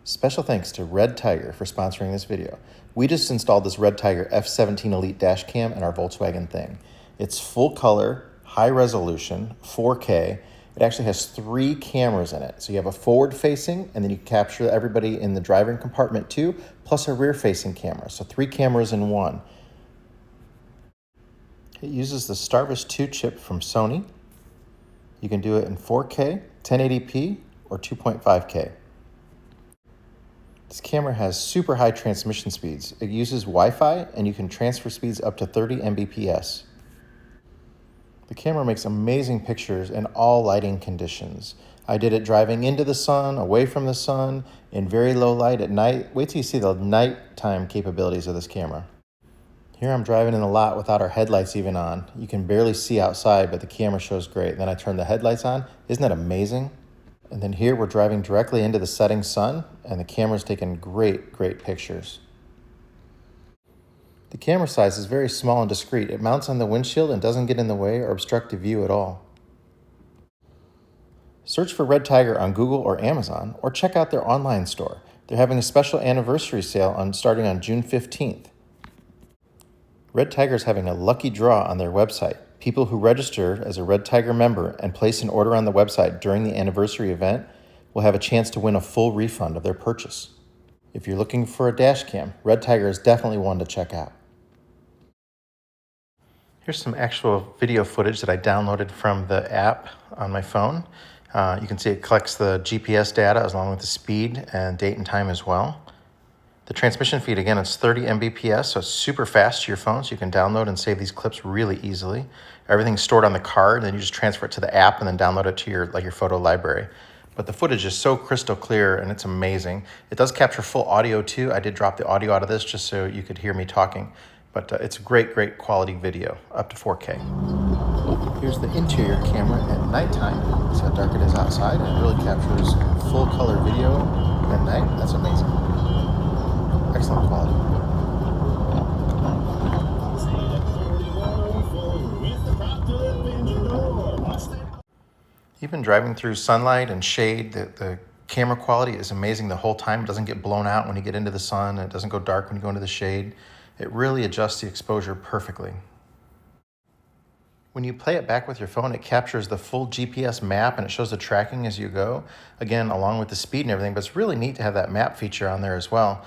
Special thanks to Redtiger for sponsoring this video. We just installed this Redtiger F17 Elite Dash Cam in our Volkswagen Thing. It's full color, high resolution, 4K. It actually has 3 cameras in it. So you have a forward facing, and then you capture everybody in the driving compartment too, plus a rear facing camera. So 3 cameras in one. It uses the Starvis 2 chip from Sony. You can do it in 4K, 1080p, or 2.5K. This camera has super high transmission speeds. It uses Wi-Fi, and you can transfer speeds up to 30 Mbps. The camera makes amazing pictures in all lighting conditions. I did it driving into the sun, away from the sun, in very low light at night. Wait till you see the nighttime capabilities of this camera. Here I'm driving in the lot without our headlights even on. You can barely see outside, but the camera shows great. Then I turn the headlights on. Isn't that amazing? And then here we're driving directly into the setting sun, and the camera's taking great pictures. The camera size is very small and discreet. It mounts on the windshield and doesn't get in the way or obstruct the view at all. Search for Redtiger on Google or Amazon, or check out their online store. They're having a special anniversary sale starting on June 15th. Redtiger is having a lucky draw on their website. People who register as a Redtiger member and place an order on the website during the anniversary event will have a chance to win a full refund of their purchase. If you're looking for a dash cam, Redtiger is definitely one to check out. Here's some actual video footage that I downloaded from the app on my phone. You can see it collects the GPS data along with the speed and date and time as well. The transmission feed, again, it's 30 Mbps, so it's super fast to your phone, so you can download and save these clips really easily. Everything's stored on the card, and then you just transfer it to the app and then download it to your photo library. But the footage is so crystal clear, and it's amazing. It does capture full audio too. I did drop the audio out of this just so you could hear me talking. But it's a great quality video, up to 4K. Here's the interior camera at nighttime. See how dark it is outside, and it really captures full color video at night. That's amazing. Excellent quality. Even driving through sunlight and shade, the camera quality is amazing the whole time. It doesn't get blown out when you get into the sun. It doesn't go dark when you go into the shade. It really adjusts the exposure perfectly. When you play it back with your phone, it captures the full GPS map and it shows the tracking as you go, again, along with the speed and everything. But it's really neat to have that map feature on there as well.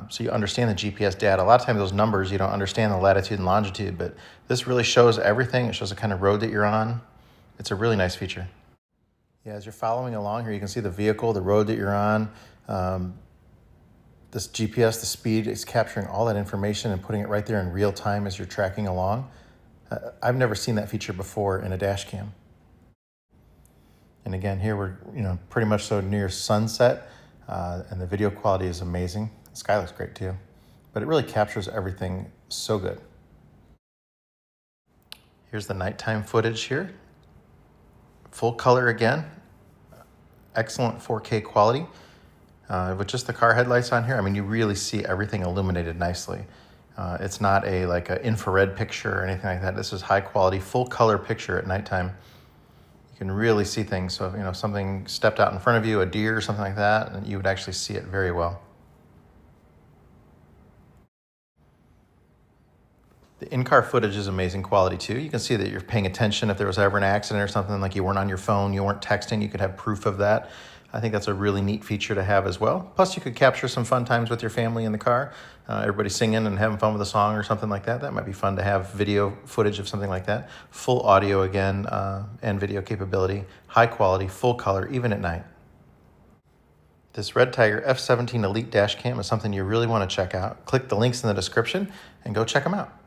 So you understand the GPS data. A lot of times those numbers, you don't understand the latitude and longitude, but this really shows everything. It shows the kind of road that you're on. It's a really nice feature. Yeah, as you're following along here, you can see the vehicle, the road that you're on. This GPS, the speed, is capturing all that information and putting it right there in real time as you're tracking along. I've never seen that feature before in a dash cam. And again, here we're pretty much so near sunset, and the video quality is amazing. The sky looks great too, but it really captures everything so good. Here's the nighttime footage here. Full color again, excellent 4K quality. With just the car headlights on here, I mean, you really see everything illuminated nicely. It's not like an infrared picture or anything like that. This is high quality, full color picture at nighttime. You can really see things. So if something stepped out in front of you, a deer or something like that, and you would actually see it very well. The in-car footage is amazing quality too. You can see that you're paying attention. If there was ever an accident or something, like you weren't on your phone, you weren't texting, you could have proof of that. I think that's a really neat feature to have as well. Plus, you could capture some fun times with your family in the car. Everybody singing and having fun with a song or something like that. That might be fun to have video footage of something like that. Full audio again, and video capability. High quality, full color, even at night. This Redtiger F17 Elite Dash Cam is something you really want to check out. Click the links in the description and go check them out.